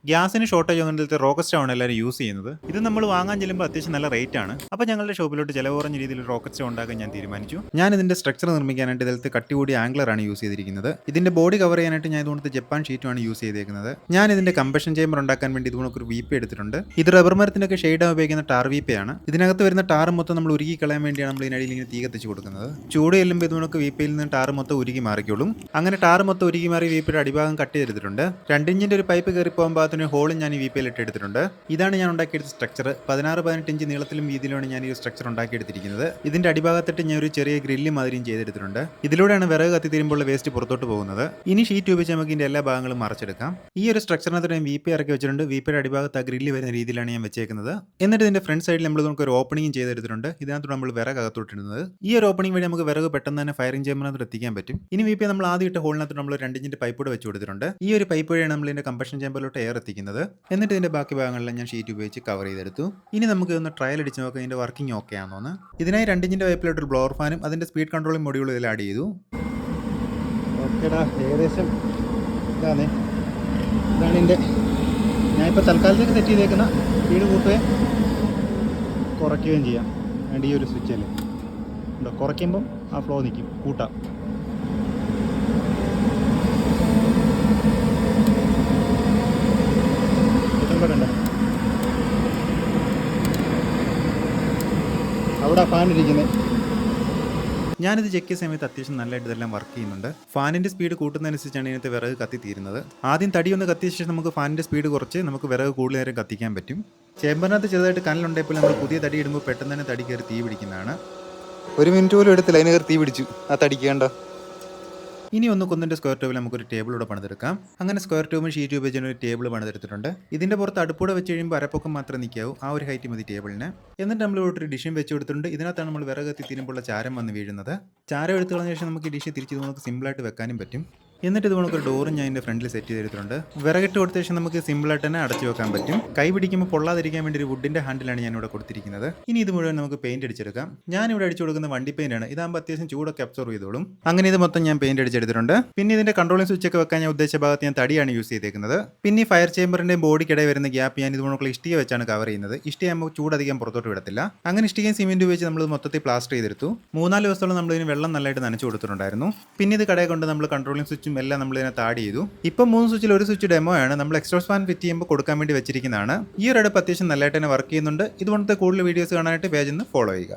ഗ്യാസിന് ഷോർട്ടേജ് ഒന്നും റോക്കറ്റ് സ്റ്റൗൺ എല്ലാവരും യൂസ് ചെയ്യുന്നത്. ഇത് നമ്മൾ വാങ്ങാൻ ചെല്ലുമ്പോൾ അത്യാവശ്യം നല്ല റേറ്റ് ആണ്. അപ്പോൾ ഞങ്ങളുടെ ഷോപ്പിലോട്ട് ചിലവ് കുറഞ്ഞ രീതിയിൽ റോക്കറ്റ് സ്റ്റൗൺ ഉണ്ടാക്കാൻ ഞാൻ തീരുമാനിച്ചു. ഞാൻ ഇതിന്റെ സ്ട്രക്ചർ നിർമ്മിക്കാനായിട്ട് ഇതിലത്തെ കട്ടി കൂടിയ ആംഗ്ലർ ആണ് യൂസ് ചെയ്തിരിക്കുന്നത്. ഇതിന്റെ ബോഡി കവർ ചെയ്യാനായിട്ട് ഞാൻ ഇതുകൊണ്ട് ജപ്പാൻ ഷീറ്റുമാണ് യൂസ് ചെയ്തേക്കുന്നത്. ഞാൻ ഇതിന്റെ കമ്പഷൻ ചേമ്പർ ഉണ്ടാക്കാൻ വേണ്ടി ഇതുകൊണ്ട് ഒരു വീപ്പ എടുത്തിട്ടുണ്ട്. ഇത് റബ്ബർ മരത്തിനൊക്കെ ഷെയ്ഡ് ഉപയോഗിക്കുന്ന ടാർ വീപ്പയാണ്. ഇതിനകത്ത് വരുന്ന ടാർ മൊത്തം നമ്മൾ ഉരുകി കളയാൻ വേണ്ടിയാണ് നമ്മൾ ഇതിനടിയിൽ ഇങ്ങനെ തീ കത്തിച്ച് കൊടുക്കുന്നത്. ചൂട് ചെല്ലുമ്പോൾ ഇതുകൊണ്ട് വീപ്പയിൽ നിന്ന് ടാർ മൊത്തം ഉരുകി മാറിക്കോളും. അങ്ങനെ ടാർ മൊത്തം ഉരുകി മാറി വീപ്പയുടെ അടിഭാഗം കട്ട് ചെയ്തെടുത്തിട്ടുണ്ട്. 2 ഇഞ്ചിന്റെ ഒരു പൈപ്പ് കയറി പോകുമ്പോൾ ഹോളും ഞാൻ ഈ വീപ്പയിൽ ഇട്ടെടുത്തിട്ടുണ്ട്. ഇതാണ് ഞാൻ ഉണ്ടാക്കിയെടുത്ത സ്ട്രക്ചർ. 16-18 ഇഞ്ച് നീളത്തിലും വീതിയിലുമാണ് ഞാൻ ഈ സ്ട്രക്ചർ ഉണ്ടാക്കിയെടുത്തിരിക്കുന്നത്. ഇതിന്റെ അടിഭാഗത്തിട്ട് ഞാൻ ഒരു ചെറിയ ഗ്രില്ല് മാതിരിയും ചെയ്തെടുത്തിട്ടുണ്ട്. ഇതിലൂടെയാണ് വിറക് കത്തി തീരുമ്പോൾ വേസ്റ്റ് പുറത്തോട്ട് പോകുന്നത്. ഇനി ഷീറ്റ് ഉപയോഗിച്ച് നമുക്ക് ഇതിന്റെ എല്ലാ ഭാഗങ്ങളും മറച്ചെടുക്കാം. ഈ ഒരു സ്ട്രക്ചറിനകത്ത് ഞാൻ വീപ്പ ഇറക്കി വെച്ചിട്ടുണ്ട്. വീപ്പയുടെ അടിഭാഗത്ത് ആ ഗ്രില്ല് വരുന്ന രീതിയിലാണ് ഞാൻ വെച്ചേക്കുന്നത്. എന്നിട്ട് ഇതിന്റെ ഫ്രണ്ട് സൈഡിൽ നമ്മൾ നമുക്ക് ഒരു ഓപ്പണിംഗ് ചെയ്തെടുത്തിട്ടുണ്ട്. ഇതിനകത്ത് നമ്മൾ വിറക് അകത്തോട്ടിടുന്നത്. ഈ ഒരു ഓപ്പണിംഗ് വഴി നമുക്ക് വിറക് പെട്ടെന്ന് തന്നെ ഫയറിംഗ് ചേമ്പറിനകത്ത് എത്തിക്കാൻ പറ്റും. ഇനി വീപ്പ നമ്മൾ ആദ്യം ഇട്ട ഹോളിനകത്ത് നമ്മൾ 2 ഇഞ്ചിന്റെ പൈപ്പ് കൂടെ വെച്ച് കൊടുത്തിട്ടുണ്ട്. ഈ ഒരു പൈപ്പ് വഴിയാണ് നമ്മൾ ഇതിന്റെ കമ്പഷൻ ചേമ്പറിലോട്ട് എയർ എത്തിക്കുന്നത്. എന്നിട്ട് ഇതിന്റെ ബാക്കി ഭാഗങ്ങളെല്ലാം ഞാൻ ഷീറ്റ് ഉപയോഗിച്ച് കവർ ചെയ്തെടുത്തു. ഇനി നമുക്ക് ഒന്ന് ട്രയൽ അടിച്ച് നോക്കാം ഇതിന്റെ വർക്കിംഗ് ഓക്കെ ആണോന്ന്. ഇതിനായി 2 ഇഞ്ചിന്റെ പൈപ്പിലോട്ട് ഒരു ബ്ലോവർ ഫാനും അതിന്റെ സ്പീഡ് കൺട്രോളിംഗ് മൊഡ്യൂളും ഇതിൽ ആഡ് ചെയ്തു. ഓക്കേടാ, ഏകദേശം ഇതാണ് ഇതിൻ്റെ ഞാനിപ്പോൾ തൽക്കാലത്തേക്ക് സെറ്റ് ചെയ്തേക്കുന്ന സ്പീഡ് കൂട്ടുകയും കുറയ്ക്കുകയും ചെയ്യാം. വേണ്ട ഈ ഒരു സ്വിച്ചിൽ ഉണ്ടോ, കുറയ്ക്കുമ്പം ആ ഫ്ലോ നിൽക്കും, കൂട്ടാം. അവിടെ ഫാൻ ഇരിക്കുന്നത്. ഞാനിത് ചെക്ക് ചെയ്ത സമയത്ത് അത്യാവശ്യം നല്ലതായിട്ട് ഇതെല്ലാം വർക്ക് ചെയ്യുന്നുണ്ട്. ഫാനിന്റെ സ്പീഡ് കൂട്ടുന്നതനുസരിച്ചാണ് ഇതിനകത്ത് വിറക് കത്തി തീരുന്നത്. ആദ്യം തടി ഒന്ന് കത്തിയ ശേഷം നമുക്ക് ഫാനിന്റെ സ്പീഡ് കുറച്ച് നമുക്ക് വിറക് കൂടുതൽ നേരം കത്തിക്കാൻ പറ്റും. ചേമ്പറിനകത്ത് ചെറുതായിട്ട് കനലുണ്ടെങ്കിൽ നമ്മൾ പുതിയ തടി ഇടുമ്പോൾ പെട്ടെന്ന് തന്നെ തടി കയറി തീ പിടിക്കുന്നതാണ്. 1 മിനിറ്റ് പോലും എടുത്തില്ല, അതിന് കയറി തീ പിടിച്ചു. ആ തടിക്കേണ്ട. ഇനി ഒന്ന് കൊന്നിൻ്റെ സ്ക്വയർ ട്യൂബിൽ നമുക്കൊരു ടേബിളൂടെ പണിതെടുക്കാം. അങ്ങനെ സ്ക്വയർ ട്യൂബും ഷീറ്റ് ഉപയോഗിച്ച് ഒരു ടേബിൾ പണിതെടുത്തിട്ടുണ്ട്. ഇതിൻ്റെ പുറത്ത് അടുപ്പൂടെ വെച്ച് കഴിയുമ്പോൾ അരപ്പൊക്കം മാത്രമേ നിൽക്കാവൂ. ആ ഒരു ഹൈറ്റ് മതി ടേബിളിന്. എന്നിട്ട് നമ്മൾ ഇവിടെ ഒരു ഡിഷും വെച്ച് കൊടുത്തിട്ടുണ്ട്. ഇതിനകത്താണ് നമ്മൾ വിറക് കത്തി തീരുമ്പോൾ ചാരം വന്ന് വീഴുന്നത്. ചാരം എടുത്തു കളഞ്ഞ ശേഷം നമുക്ക് ഈ ഡിഷ് തിരിച്ച് നമുക്ക് സിമ്പിളായിട്ട് വെക്കാനും പറ്റും. എന്നിട്ട് ഇത് നമുക്കൊരു ഡോറും ഞാൻ എൻ്റെ ഫ്രണ്ടിൽ സെറ്റ് ചെയ്തിട്ടുണ്ട്. വിറകിട്ട് കൊടുത്ത ശേഷം നമുക്ക് സിമ്പിളായിട്ട് തന്നെ അടച്ചു വെക്കാൻ പറ്റും. കൈ പിടിക്കുമ്പോൾ പൊള്ളാതിരിക്കാൻ വേണ്ടി ഒരു വുഡിൻ്റെ ഹാൻഡിലാണ് ഞാൻ ഇവിടെ കൊടുത്തിരിക്കുന്നത്. ഇനി ഇത് മുഴുവൻ നമുക്ക് പെയിന്റ് അടിച്ചെടുക്കാം. ഞാൻ ഇവിടെ അടിച്ചു കൊടുക്കുന്ന വണ്ടി പെയിന്റ് ആണ്. ഇതാകുമ്പോൾ അത്യാവശ്യം ചൂടൊക്കെ അബ്സോർവ് ചെയ്തോളും. അങ്ങനെ ഇത് മൊത്തം ഞാൻ പെയിന്റ് അടിച്ചെടുത്തിട്ടുണ്ട്. പിന്നെ ഇതിന്റെ കൺട്രോളിംഗ് സ്വിച്ച് ഒക്കെ വെക്കാൻ ഞാൻ ഉദ്ദേശിച്ച ഭാഗത്ത് ഞാൻ തടിയാണ് യൂസ് ചെയ്തേക്കുന്നത്. പിന്നെ ഫയർ ചേമ്പറിന്റെ ബോഡിക്കിടെ വരുന്ന ഗ്യാപ്പ് ഞാൻ ഇതുപോലുള്ള ഇഷ്ടിക വെച്ചാണ് കവർ ചെയ്യുന്നത്. ഇഷ്ടികയാകുമ്പോൾ ചൂടധികം പുറത്തോട്ട് വിടത്തില്ല. അങ്ങനെ ഇഷ്ടികയും സിമെന്റ് ഉപയോഗിച്ച് നമ്മൾ മൊത്തത്തിൽ പ്ലാസ്റ്റർ ചെയ്തെടുത്തു. 3-4 ദിവസത്തോളം നമ്മൾ ഇതിന് വെള്ളം നല്ലതായിട്ട് നനച്ചു കൊടുത്തിട്ടുണ്ടായിരുന്നു. പിന്നെ ഇത് കടയെ കൊണ്ട് നമ്മൾ കൺട്രോളിംഗ് സ്വിച്ചും എല്ലാം നമ്മൾ ഇതിനകത്ത് ആഡ് ചെയ്തു. ഇപ്പം 3 സ്വിച്ചിൽ ഒരു സ്വിച്ച് ഡെമോ ആണ്. നമ്മൾ എക്സ്ട്രോസ്റ്റ് ഫാൻ ഫിറ്റ് ചെയ്യുമ്പോൾ കൊടുക്കാൻ വേണ്ടി വെച്ചിരിക്കുന്നതാണ്. ഈ ഒരു അടുപ്പ് അത്യാവശ്യം നല്ലതായിട്ട് തന്നെ വർക്ക് ചെയ്യുന്നുണ്ട്. ഇതുപോലത്തെ കൂടുതൽ വീഡിയോസ് കാണാനായിട്ട് പേജ് ഒന്ന് ഫോളോ ചെയ്യുക.